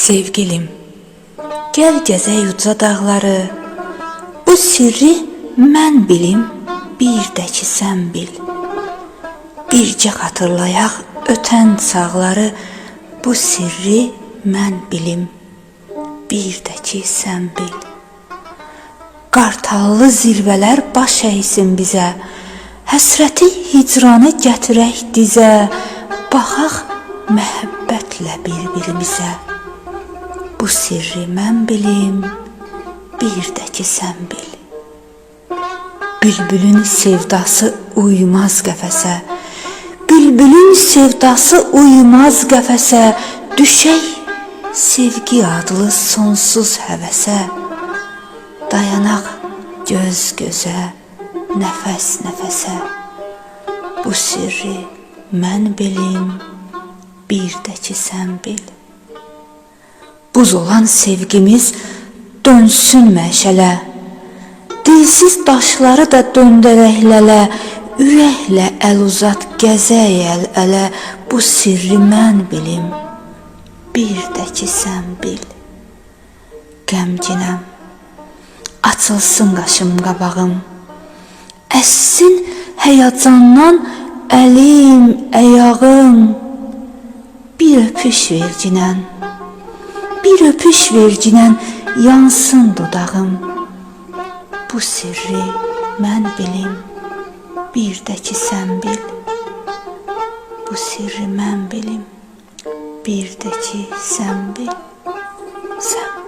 Sevgilim, gəl gəzək uca dağları, bu sirri mən bilim, bir də ki sən bil. Bircə xatırlayaq ötən çağları, bu sirri mən bilim, bir də ki sən bil. Qartallı zirvələr baş əysin bizə, həsrəti hicranı gətirək dizə, baxaq məhəbbətlə bir-birimizə. Bu sirri mən bilim, bir də ki sən bil. Bülbülün sevdası uymaz qəfəsə, bülbülün sevdası uymaz qəfəsə, düşək sevgi adlı sonsuz həvəsə. Dayanaq göz gözə, nəfəs nəfəsə. Bu sirri mən bilim, bir də ki sən bil. Buz olan sevgimiz dönsün məşələ, dilsiz daşları da döndərəklələ, ürəklə əl uzat gəzək əl-ələ. Bu sirri mən bilim, bir də ki sən bil. Qəmginəm, açılsın qaşım qabağım, əssin həyəcandan əlim, əyağım. Bir öpüş vercinən, bir öpüş vercinən yansın dodağım. Bu sirri mən bilim, bir də ki sən bil. Bu sirri mən bilim, bir də ki sən bil, sən bil.